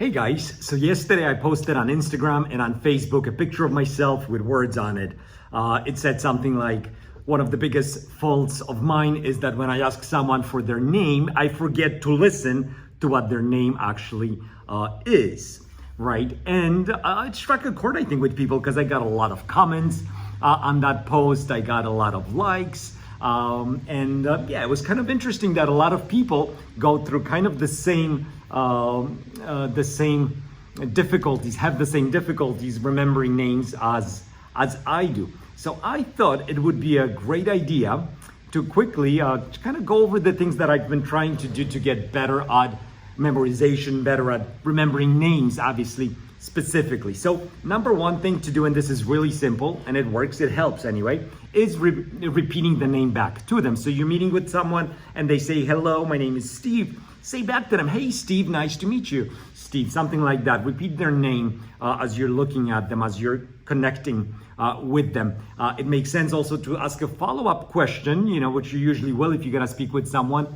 Hey guys, so yesterday I posted on Instagram and on Facebook a picture of myself with words on it. It said something like, one of the biggest faults of mine is that when I ask someone for their name, I forget to listen to what their name actually is, right? And it struck a chord, I think, with people because I got a lot of comments on that post. I got a lot of likes. Yeah, it was kind of interesting that a lot of people go through kind of the same difficulties, have the same difficulties remembering names as I do. So I thought it would be a great idea to quickly kind of go over the things that I've been trying to do to get better at memorization, better at remembering names, obviously, specifically. So number one thing to do, and this is really simple and it works, it helps anyway, is repeating the name back to them. So you're meeting with someone and they say, hello, my name is Steve. Say back to them, hey Steve, nice to meet you, Steve, something like that. Repeat their name as you're looking at them, as you're connecting with them. It makes sense also to ask a follow-up question, which you usually will if you're gonna speak with someone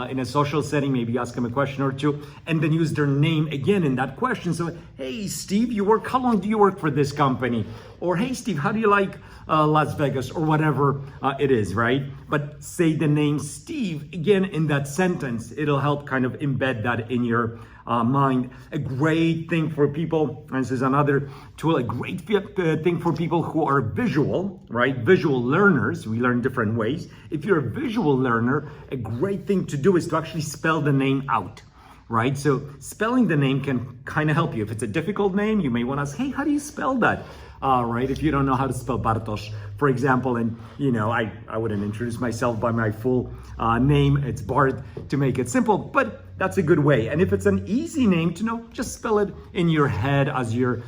in a social setting, maybe ask them a question or two, and then use their name again in that question. So, hey Steve, how long do you work for this company? Or hey Steve, how do you like Las Vegas, or whatever it is, right? But say the name Steve again in that sentence. It'll help kind of embed that in your mind. A great thing for people, and this is another tool, a great thing for people who are visual, right? Visual learners, we learn different ways. If you're a visual learner, a great thing to do is to actually spell the name out, right? So spelling the name can kind of help you. If it's a difficult name, you may want to ask, hey, how do you spell that? Right? If you don't know how to spell Bartosz, for example, and I wouldn't introduce myself by my full name, it's Bart to make it simple, but that's a good way. And if it's an easy name to know, just spell it in your head as you're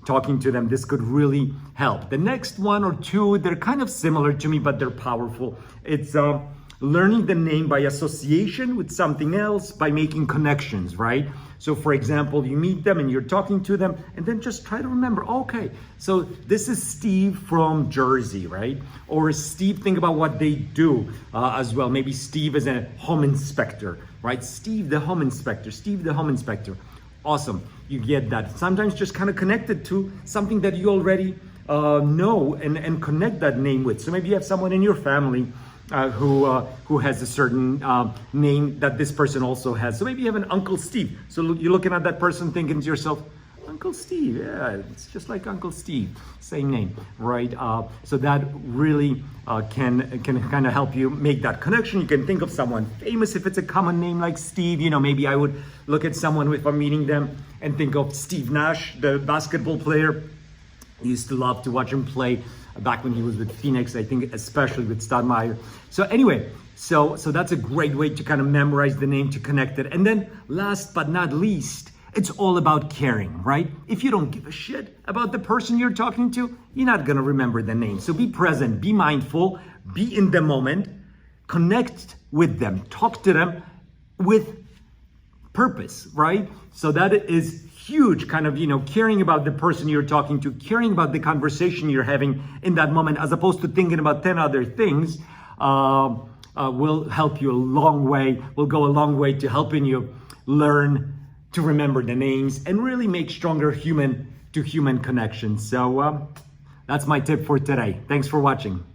talking to them. This could really help. The next one or two, they're kind of similar to me, but they're powerful. It's learning the name by association with something else, by making connections, right? So for example, you meet them and you're talking to them, and then just try to remember, okay, so this is Steve from Jersey, right? Or Steve, think about what they do as well. Maybe Steve is a home inspector, right? Steve the home inspector, Steve the home inspector. Awesome, you get that. Sometimes just kind of connect it to something that you already know and connect that name with. So maybe you have someone in your family who has a certain name that this person also has. So maybe you have an Uncle Steve. So you're looking at that person thinking to yourself, Uncle Steve, yeah, it's just like Uncle Steve, same name, right? So that really can kind of help you make that connection. You can think of someone famous if it's a common name like Steve. Maybe I would look at someone if I'm meeting them and think of Steve Nash, the basketball player. I used to love to watch him play back when he was with Phoenix, I think especially with Stoudemire. So anyway, so that's a great way to kind of memorize the name, to connect it. And then last but not least, it's all about caring, right? If you don't give a shit about the person you're talking to, you're not gonna remember the name. So be present, be mindful, be in the moment, connect with them, talk to them with purpose, right? So that is huge, kind of, caring about the person you're talking to, caring about the conversation you're having in that moment, as opposed to thinking about 10 other things, will help you a long way, will go a long way to helping you learn to remember the names and really make stronger human to human connections. So that's my tip for today. Thanks for watching.